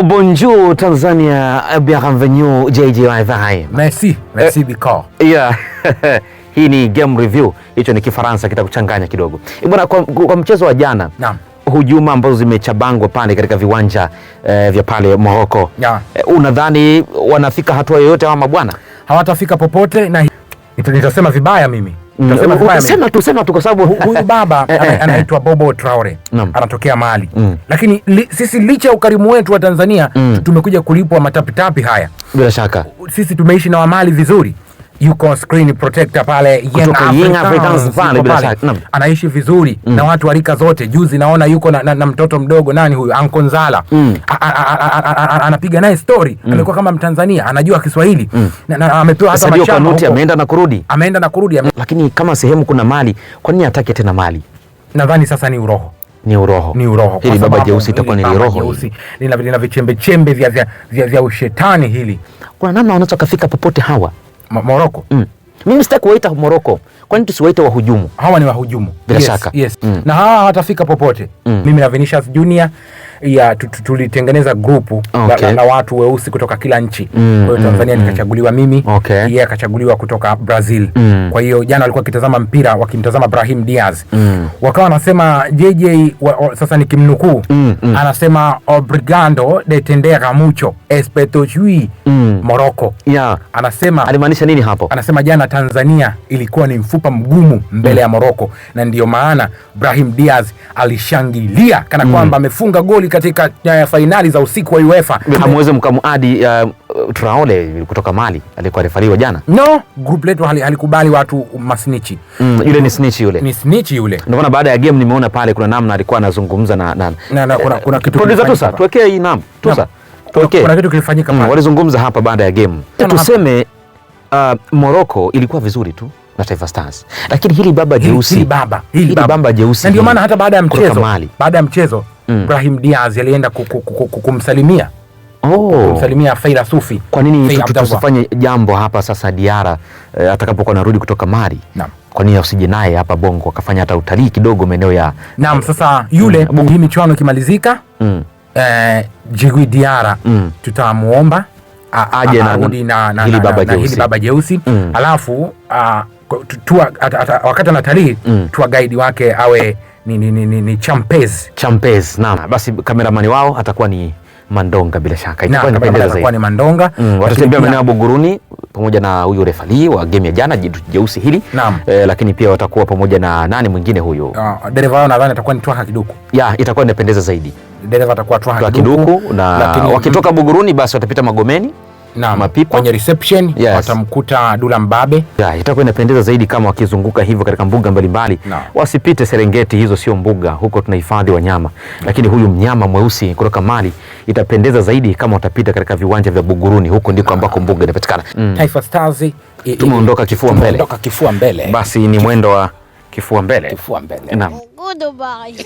Bonjour Tanzania, bienvenue JJY. Merci Biko. Yeah. Hii ni game review. Hicho ni Kifaransa kitakuchanganya kidogo. Bwana, kwa mchezo wa jana. Naam. Hujuma ambazo zimechabangwa pale katika viwanja vya pale Morocco. Yeah. Unadhani wanafika hatua yoyote ama bwana? Hawatafika popote na nitasema vibaya mimi. Sema tu kwa sababu huyu baba anaitwa Bobo Traore. Anatokea Mali. Lakini sisi licha ya ukarimu wetu wa Tanzania tumekuja kulipwa matapitapi haya. Bila shaka. Sisi tumeishi na Wamali vizuri. Yuko screen protector pale Young Africans pale bila shaka. Anaishi vizuri na watu wa rika zote. Juzi naona yuko na mtoto mdogo nani huyu Ankonzala. Anapiga naye story. Amekuwa kama Mtanzania, anajua Kiswahili. Na amepewa hata mashamba huko. Ameenda na kurudi. Lakini kama sehemu kuna Mali, kwa nini atake tena Mali? Nadhani sasa ni uroho. Ni uroho. Hili baba jeusi itakuwa ni roho. Lina vichembe vya ushetani hili. Kuna namna wanaweza kufika popote hawa. Morocco. Mimi sitaki kuwaita Morocco. Kwa nini tusiwaite wahujumu? Hawa ni wahujumu. Bila shaka. Yes. Na hawa hawatafika popote. Mimi na Vinicius Junior tulitengeneza grupu la watu weusi kutoka kila nchi. Kwa hiyo Tanzania nikachaguliwa mimi, yeye akachaguliwa kutoka Brazil. Kwa hiyo jana walikuwa kitazama mpira wakimtazama Brahim Diaz. Wakawa wanasema JJ sasa nikimnukuu anasema obrigado de tender mucho espero Morocco. Yeah. Anasema alimaanisha nini hapo? Anasema jana Tanzania ilikuwa ni mfupa mgumu mbele ya Morocco, na ndio maana Brahim Diaz alishangilia kana kwamba amefunga goli katika fainali za usiku wa UEFA. Hamweze mkamuadi Traore kutoka Mali alikuwa refariwa jana. No, group letu halikubali watu masnichi. Yule ni snitch yule. Ni snitch yule. Ndio maana baada ya game nimeona pale kuna namna alikuwa anazungumza na kuna kitu. Producer Tusa, tuwekee hii naam. Tusa. Kuna kitu kilifanyika pale. Walizungumza hapa baada ya game. Tuseme Morocco ilikuwa vizuri tu na Taifa Stars. Lakini hili baba jeusi. Hili baba jeusi. Na ndio maana hata baada ya mchezo Brahim Diaz alienda kumsalimia. Kumsalimia Faila Sufi. Kwa nini tusifanye jambo hapa sasa Diara atakapokuwa narudi kutoka Mali? Naam. Kwa nini usije naye hapa Bongo akafanya hata utalii kidogo maeneo ya Naam, sasa yule hii michuano kimalizika Djigui Diara tutamuomba aje na hili baba jeusi. Alafu wakati anatalii tour guide wake awe ni Champez. Naam, basi kameramani wao atakuwa ni Mandonga bila shaka. Itakuwa ni Mandonga. Watatembea maeneo ya Buguruni pamoja na huyu refali wa game ya jana jeusi hili. Lakini pia watakuwa pamoja na nani mwingine huyu? Dereva wao nadhani atakuwa ni Twaha Kiduku. Itakuwa inapendeza zaidi. Dereva atakuwa Twaha Kiduku na wakitoka Buguruni basi watapita Magomeni. Mapipa. Kwenye reception watamkuta Dula Mbabe. Itakuwa inapendeza zaidi kama wakizunguka hivyo katika mbuga mbalimbali. Wasipite Serengeti, hizo sio mbuga, huko tunahifadhi wanyama. Lakini huyu mnyama mweusi kutoka Mali itapendeza zaidi kama watapita katika viwanja vya Buguruni, huko ndiko ambako mbuga inapatikana. Taifa Stars tumeondoka kifua mbele. Basi ni mwendo wa kifua mbele. Naam. Goodbye.